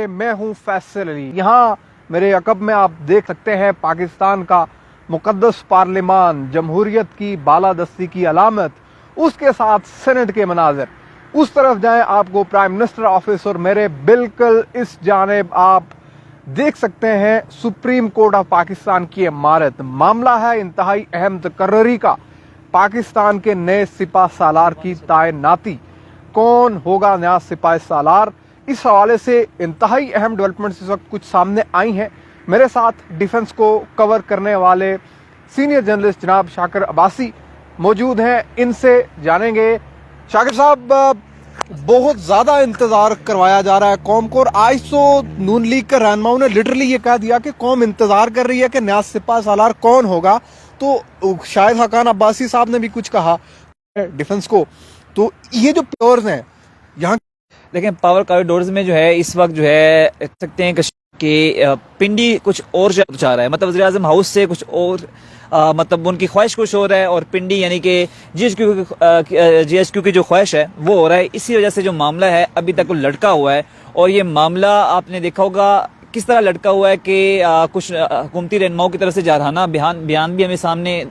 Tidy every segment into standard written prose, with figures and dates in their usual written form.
से मैं हूं फैसल अली। यहाँ मेरे अकब में आप देख सकते हैं पाकिस्तान का मुकद्दस पार्लिमान, जमहूरियत की बालादस्ती की अलामत, उसके साथ सेनेट के मनाजर। उस तरफ जाएं आपको प्राइम मिनिस्टर ऑफिस और मेरे बिल्कुल इस जानेब आप देख सकते हैं सुप्रीम कोर्ट ऑफ पाकिस्तान की इमारत। मामला है इंतहाई अहम तकर्री का, पाकिस्तान के नए सिपा सालार की तैनाती। कौन होगा नया सिपा सालार, इस हवाले से इंतहाई अहम डेवलपमेंट्स इस वक्त कुछ सामने आई हैं। मेरे साथ डिफेंस को कवर करने वाले सीनियर जर्नलिस्ट जनाब शाकिर अब्बासी मौजूद हैं, इनसे जानेंगे। शाकिर साहब, बहुत ज्यादा इंतजार करवाया जा रहा है कौम को, और आज तो नून लीग के रहनुमाओं ने लिटरली ये कह दिया कि कौम इंतजार कर रही है कि नया सिपा सालार कौन होगा। तो शाहिद हकान अब्बासी साहब ने भी कुछ कहा डिफेंस को। तो ये जो पावर्स हैं यहाँ, लेकिन पावर कॉरिडोर्स में जो है इस वक्त जो है कह सकते हैं कि पिंडी कुछ और चाह रहा है, मतलब वज़ीर आज़म हाउस से कुछ और मतलब उनकी ख्वाहिश कुछ हो रहा है, और पिंडी यानी कि जीएचक्यू की जो ख्वाहिश है वो हो रहा है। इसी वजह से जो मामला है अभी तक वो लटका हुआ है। और ये मामला आपने देखा होगा किस तरह लटका हुआ है कि कुछ हुकूमती रहनुमाओं की तरफ से जारहाना बयान भी हमें सामने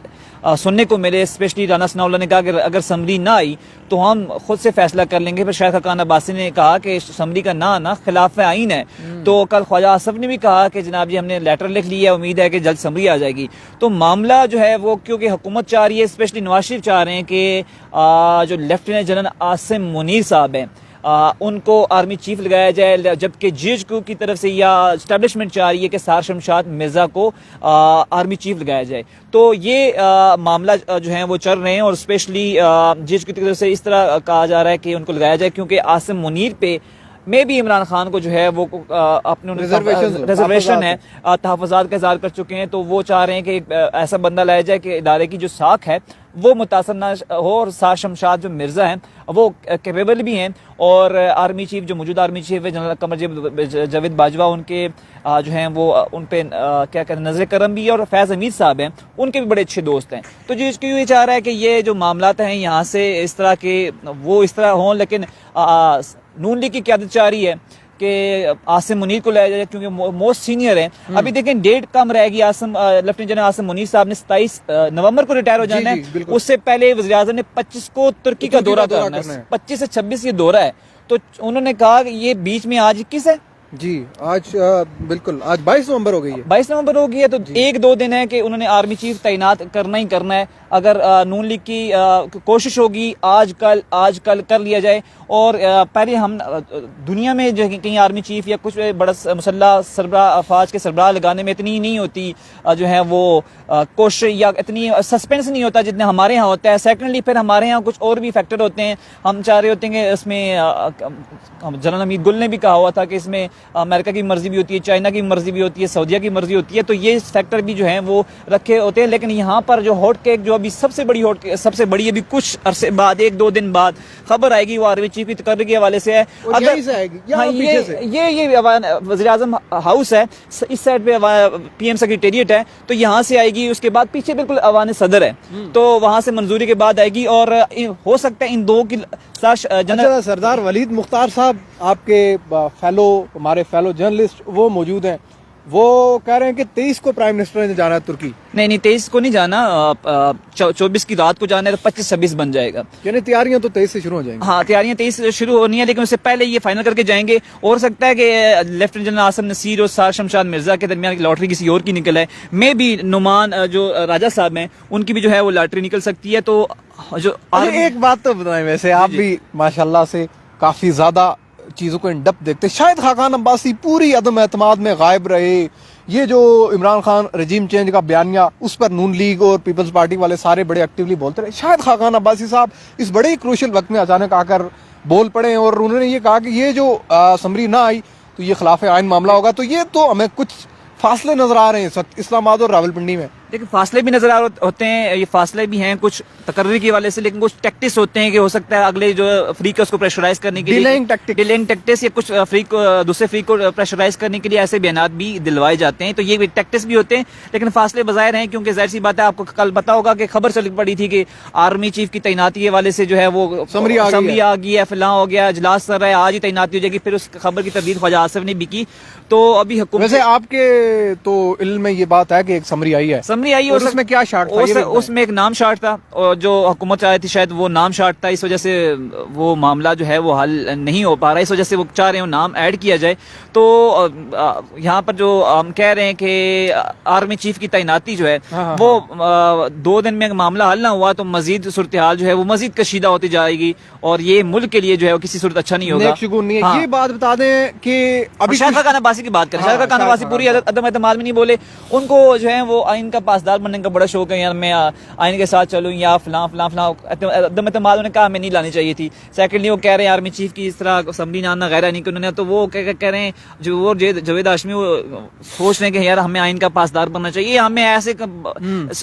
सुनने को मिले। स्पेशली राना सनाउल्लाह ने कहा कि अगर समरी ना आई तो हम खुद से फैसला कर लेंगे। फिर शाहिद हकान अब्बासी ने कहा कि समरी का ना आना खिलाफ आइन है। तो कल ख्वाजा आसफ ने भी कहा कि जनाब जी हमने लेटर लिख लिया है, उम्मीद है कि जल्द समरी आ जाएगी। तो मामला जो है वो क्योंकि हुकूमत चाह रही है, स्पेशली नवाज शरीफ चाह रहे हैं कि जो लेफ्टिनेंट जनरल आसिम मुनीर साहब हैं उनको आर्मी चीफ लगाया जाए, जबकि जीएचक्यू की तरफ से या एस्टेब्लिशमेंट चाह रही है कि सार शमशाद मिर्जा को आर्मी चीफ लगाया जाए। तो ये मामला जो है वो चल रहे हैं, और स्पेशली जीएचक्यू की तरफ से इस तरह कहा जा रहा है कि उनको लगाया जाए क्योंकि आसिम मुनीर पे में भी इमरान खान को जो है वो अपने रिजर्वेशन है, तहफ़्फ़ुज़ात का इज़हार कर चुके हैं। तो वो चाह रहे हैं कि ऐसा बंदा लाया जाए कि इदारे की जो साख है वो मुतासर ना हो, और सार शमशाद जो मिर्जा हैं वो कैपेबल भी हैं, और आर्मी चीफ जो मौजूदा आर्मी चीफ है जनरल कमर जावेद बाजवा, उनके जो हैं वो उन पे क्या कहते हैं नजर करम भी है, और फैज़ हमीद साहब हैं उनके भी बड़े अच्छे दोस्त हैं। तो जो इसको ये चाह रहा है कि ये जो मामलात हैं यहाँ से इस तरह के वो इस तरह हों, लेकिन नून लीग की क़यादत चाह रही है कि आसिम मुनीर को लाया जाए क्योंकि मोस्ट सीनियर हैं। अभी देखें डेट कम रहेगी। लेफ्टिनेंट जनरल आसिम मुनीर साहब ने 27 नवंबर को रिटायर हो जाना है। उससे पहले वज़ीर आज़म ने 25 को तुर्की का दौरा करना है। 25 से 26 ये दौरा है। तो उन्होंने कहा कि ये बीच में आज 21 है जी, आज बिल्कुल आज 22 नवंबर हो गई है। 22 नवंबर हो गई है। तो एक दो दिन है कि उन्होंने आर्मी चीफ तैनात करना ही करना है। अगर नून लीग की कोशिश होगी आज कल कर लिया जाए, और पहले हम दुनिया में जो कहीं आर्मी चीफ या कुछ बड़ा मुसल्ला सरबराह अफवाज के सरबराह लगाने में इतनी नहीं होती जो है वो कोशिश या इतनी सस्पेंस नहीं होता जितने हमारे यहाँ होता है। सेकेंडली फिर हमारे यहाँ कुछ और भी फैक्टर होते हैं। हम चाह रहे होते हैं कि इसमें जनरल हमीद गुल ने भी कहा हुआ था कि इसमें अमेरिका की मर्जी भी होती है, चाइना की मर्जी भी होती है, सऊदीया की मर्जी होती है। तो ये फैक्टर भी जो है वो रखे होते हैं। लेकिन यहाँ पर जो हॉट केक जो अभी सबसे बड़ी अभी कुछ अरसे बाद, एक दो दिन बाद खबर आएगी, वो आर्मी चीफ की तकर्री के हवाले से है। अगर ये वज़ीर आज़म हाउस है, इस साइड पे पीएम सेक्रेटेरिएट है, तो यहाँ से आएगी। उसके बाद पीछे बिल्कुल अवान सदर है, तो वहां से मंजूरी के बाद आएगी। और हो सकता है इन दो की सरदार वलीद मुख्तार साहब आपके हमारे फेलो जर्नलिस्ट वो मौजूद हैं, वो कह रहे हैं कि 23 को प्राइम मिनिस्टर ने जाना है तुर्की। नहीं 23 को नहीं जाना, 24 की रात को जाना है, तो 25-26 बन जाएगा। यानी तैयारियां तो 23 से शुरू हो जाएंगी। हाँ, तैयारियां 23 से शुरू होनी है, लेकिन उससे पहले ये फाइनल करके जाएंगे। और सकता है कि लेफ्टिनेंट जनरल आसिम नसीर और सार शमशाद मिर्जा के दरमियान की लॉटरी किसी और की निकल है। मे भी नुमान जो राजा साहब हैं उनकी भी जो है वो लॉटरी निकल सकती है। तो जो एक बात तो बताएं, वैसे आप भी माशाल्लाह से काफी ज्यादा चीजों को इन डेप्थ देखते। शाहिद हकान अब्बासी पूरी अदम एतमाद में गायब रहे। ये जो इमरान खान रजीम चेंज का बयानिया, उस पर नून लीग और पीपल्स पार्टी वाले सारे बड़े एक्टिवली बोलते रहे। शाहिद हकान अब्बासी साहब इस बड़े ही क्रूशियल वक्त में अचानक आकर बोल पड़े, और उन्होंने ये कहा कि ये जो समरी ना आई तो ये खिलाफ आइन मामला होगा। तो ये तो हमें कुछ फासले नजर आ रहे हैं इस वक्त इस्लामाबाद और रावलपिंडी में। देखिए फासले भी नजर होते हैं, ये फासले भी हैं कुछ तकर्री के वाले से, लेकिन कुछ टैक्टिस होते हैं कि हो सकता है अगले जो फ्री को उसको प्रेशराइज करने के लिए डिलेइंग टैक्टिस या कुछ फ्री को दूसरे फ्री को प्रेशराइज करने के लिए ऐसे बयान भी दिलवाए जाते हैं। तो ये टैक्टिस भी होते हैं, लेकिन फासले बजाय हैं, क्योंकि जाहिर सी बात है आपको कल पता होगा कि खबर चल पड़ी थी कि आर्मी चीफ की तैनाती के वाले से जो है वो समरी आ गई है, फिलहाल हो गया, इजलास चल रहा है, आज ही तैनाती हो जाएगी। फिर उस खबर की तरदीद ख्वाजा आसिफ ने भी की। तो अभी वैसे आपके तो इल्म में ये बात है कि एक समरी आई है, और उसमें क्या शार्ट था? उसमें एक नाम शार्ट था, और जो हुकूमत चाह रही थी शायद वो नाम शार्ट था, इस वजह से वो मामला जो है वो हल नहीं हो पा रहा है, इस वजह से वो चाह रहे हैं नाम ऐड किया जाए। तो यहाँ पर जो हम कह रहे हैं कि आर्मी चीफ की तैनाती जो है वो 2 दिन में मामला हल ना हुआ तो मजीद सूरत हाल जो है वो मजीद कशीदा होती जाएगी, और ये मुल्क के लिए जो है वो किसी सूरत अच्छा नहीं होगा। ये बात बता दें कि अभी शारका खानाबासी की बात करें, शारका खानाबासी पूरी अदम एतमाद में नहीं बोले, उनको जो है वो आइन का पासदार बनने का बड़ा शौक है, यार मैं आइन के साथ चलूँ या फलां फलां फलां, अदम एतमाद उन्होंने कहा हमें नहीं लानी चाहिए थी। सेकेंडली वो कह रहे हैं आर्मी चीफ की इस तरह असम्बली ना गैर नहीं कि उन्होंने, तो वो कह रहे हैं जो वो जवेद हाशमी वो सोच रहे हैं कि यार हमें आइन का पासदार बनना चाहिए, हमें ऐसे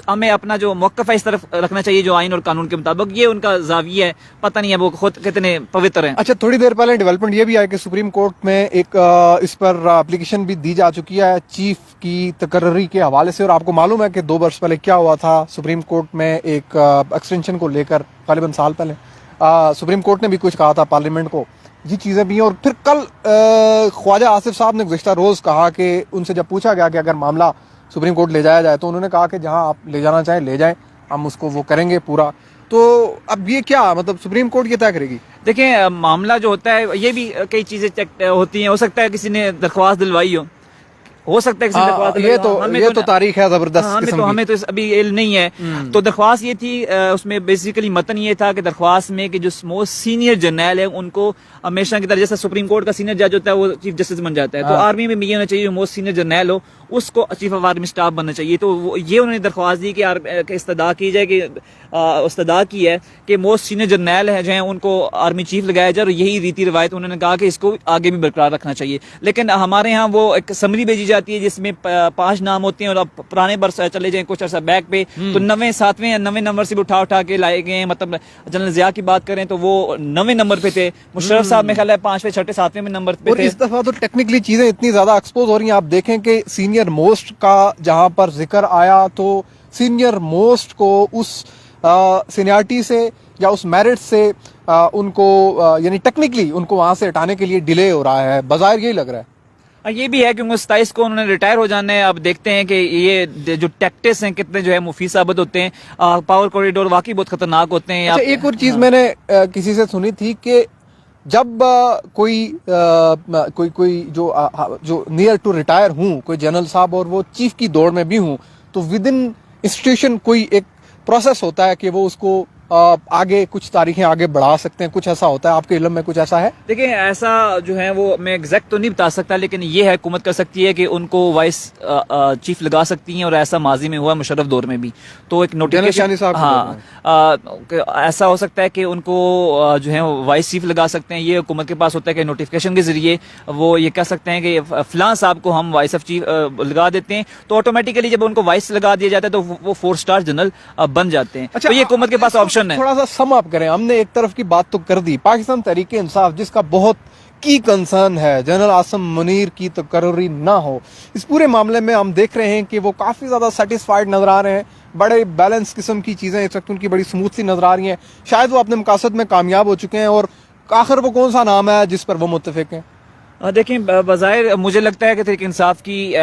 हमें अपना जो मौक़िफ़ है इस तरफ रखना चाहिए जो आइन और कानून के मुताबिक। ये उनका ज़ाविया है, पता नहीं है वो खुद कितने पवित्र हैं। अच्छा, थोड़ी देर पहले डेवलपमेंट ये भी आया कि सुप्रीम कोर्ट में एक इस पर एप्लीकेशन भी दी जा चुकी है चीफ की तकर्री के हवाले से, और आपको मालूम है कि 2 वर्ष पहले क्या हुआ था सुप्रीम कोर्ट में एक एक्सटेंशन को लेकर, गालिबन साल पहले सुप्रीम कोर्ट ने भी कुछ कहा था पार्लियामेंट को, ये चीज़ें भी हैं। और फिर कल ख्वाजा आसिफ साहब ने गुज़िश्ता रोज़ कहा कि उनसे जब पूछा गया कि अगर मामला सुप्रीम कोर्ट ले जाया जाए तो उन्होंने कहा कि जहां आप ले जाना चाहें ले जाएं, हम उसको वो करेंगे पूरा। तो अब ये क्या मतलब सुप्रीम कोर्ट ये तय करेगी? देखिए मामला जो होता है ये भी कई चीजें होती हैं, हो सकता है किसी ने दरख्वास्त दिलवाई हो सकता है किसी ये तो तारीख है जबरदस्त, हमें तो अभी इल्म नहीं है। तो दरख्वास्त ये थी, उसमें बेसिकली मतन ये था कि दरख्वास्त में कि जो मोस्ट सीनियर जर्नल है उनको हमेशा की तरह, जैसा सुप्रीम कोर्ट का सीनियर जज होता है वो चीफ जस्टिस बन जाता है, तो आर्मी में ये होना चाहिए जो मोस्ट सीनियर जर्नल हो उसको चीफ ऑफ आर्मी स्टाफ बनना चाहिए। तो ये उन्होंने दरख्वास्त दी कि इस्तदा की जाए, कि इस्तदा की है कि मोस्ट सीनियर जर्नल है जो है उनको आर्मी चीफ लगाया जाए, और यही रीति रिवायत उन्होंने कहा कि इसको आगे भी बरकरार रखना चाहिए। लेकिन हमारे यहाँ वो एक समरी भेजी जाती है जिसमें 5 नाम होते हैं, और अब पुराने बरस चले जाए कुछ अर्सा बैक पे तो 9वें 7वें या 9वें नंबर से भी उठा के लाए गए हैं। मतलब जनरल जिया की बात करें तो वो 9वें नंबर पे थे, मुशर्रफ साहब में ख्याल है 5वें 6वें 7वें नंबर पे थे। इस दफा तो टेक्निकली चीजें इतनी ज्यादा एक्सपोज हो रही हैं, आप देखें कि सीनियर मोस्ट का जहां पर जिक्र आया तो सीनियर मोस्ट को उस सीनियरिटी से या उस मेरिट से उनको यानी टेक्निकली उनको वहां से हटाने के लिए डिले हो रहा है, बाज़ाहिर यही लग रहा है। ये भी है क्योंकि 27 को उन्होंने रिटायर हो जाना है। अब देखते हैं कि ये जो टैक्टिस हैं कितने जो है मुफीद साबित होते हैं। पावर कॉरिडोर वाकई बहुत खतरनाक होते हैं। अच्छा, एक और चीज मैंने किसी से सुनी थी कि जब कोई जो नियर टू रिटायर हूँ, कोई जनरल साहब और वो चीफ की दौड़ में भी हूँ, तो विद इन इंस्टीट्यूशन कोई एक प्रोसेस होता है कि वो उसको आगे कुछ तारीखें आगे बढ़ा सकते हैं, कुछ ऐसा होता है? आपके इल्म में कुछ ऐसा है? देखिए ऐसा जो है वो मैं एग्जैक्ट तो नहीं बता सकता, लेकिन ये है हुकूमत कर सकती है कि उनको वाइस चीफ लगा सकती हैं, और ऐसा माजी में हुआ मुशर्रफ दौर में भी। तो एक नोटिफिकेशन, ऐसा हो सकता है कि उनको जो है वाइस चीफ लगा सकते हैं। ये हुकूमत के पास होता है कि नोटिफिकेशन के जरिए वो ये कह सकते हैं कि फलां साहब को हम वाइस ऑफ चीफ लगा देते हैं, तो ऑटोमेटिकली जब उनको वाइस लगा दिया जाता है तो वो 4 स्टार जनरल बन जाते हैं। तो ये हुकूमत के पास ऑप्शन है। थोड़ा सा सम अप करें, हमने एक तरफ की बात तो कर दी, पाकिस्तान तहरीक इंसाफ जिसका बहुत की कंसर्न है जनरल आसिम मुनीर की तकर्री ना हो, इस पूरे मामले में हम देख रहे हैं कि वो काफ़ी ज़्यादा सेटिस्फाइड नजर आ रहे हैं, बड़े बैलेंस किस्म की चीज़ें इस वक्त उनकी बड़ी स्मूथली नजर आ रही हैं, शायद वो अपने मकासद में कामयाब हो चुके हैं। और आखिर वो कौन सा नाम है जिस पर वो मुत्तफिक हैं? देखें बज़ाहिर मुझे लगता है कि तहरीक इंसाफ की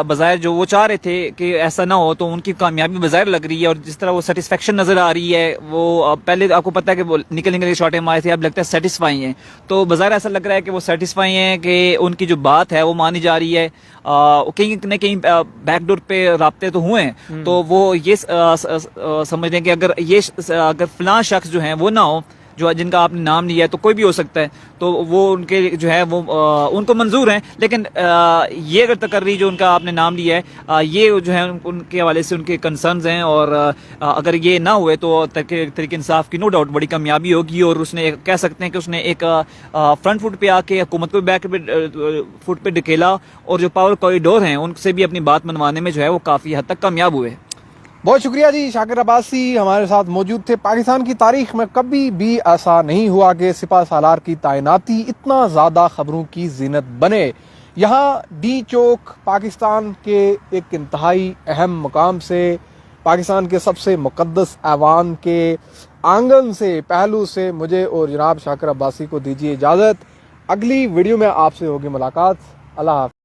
बज़ाहिर जो वो चाह रहे थे कि ऐसा ना हो, तो उनकी कामयाबी बज़ाहिर लग रही है, और जिस तरह वो सेटिस्फेक्शन नज़र आ रही है, वो पहले आपको पता है कि वो निकल के शॉर्ट टाइम आए थे, अब लगता है सेटिस्फाई हैं। तो बज़ाहिर ऐसा लग रहा है कि वो सेटिस्फाई हैं कि उनकी जो बात है वो मानी जा रही है। कहीं न कहीं बैकडोर पे राब्ते तो हुए हैं, तो वो ये समझ लें कि अगर फलां शख्स जो है वो ना हो, जो जिनका आपने नाम लिया है, तो कोई भी हो सकता है, तो वो उनके जो है वो उनको मंजूर हैं। लेकिन ये अगर तकर्री जो उनका आपने नाम लिया है, ये जो है उनके हवाले से उनके कंसर्न्स हैं, और अगर ये ना हुए तो तहरीक इंसाफ की नो डाउट बड़ी कामयाबी होगी, और उसने कह सकते हैं कि उसने एक फ्रंट फुट पे आके हुकूमत को बैक फुट पे ढकेला, और जो पावर कॉरिडोर हैं उनसे भी अपनी बात मनवाने में जो है वो काफ़ी हद तक कामयाब हुए। बहुत शुक्रिया जी। शाकिर अब्बासी हमारे साथ मौजूद थे। पाकिस्तान की तारीख में कभी भी ऐसा नहीं हुआ कि सिपा सालार की तैनाती इतना ज़्यादा खबरों की जीनत बने। यहाँ डी चौक पाकिस्तान के एक इंतहाई अहम मकाम से, पाकिस्तान के सबसे मुकद्दस ऐवान के आंगन से, पहलू से मुझे और जनाब शाकिर अब्बासी को दीजिए इजाज़त। अगली वीडियो में आपसे होगी मुलाकात। अल्लाह हाफ़िज़।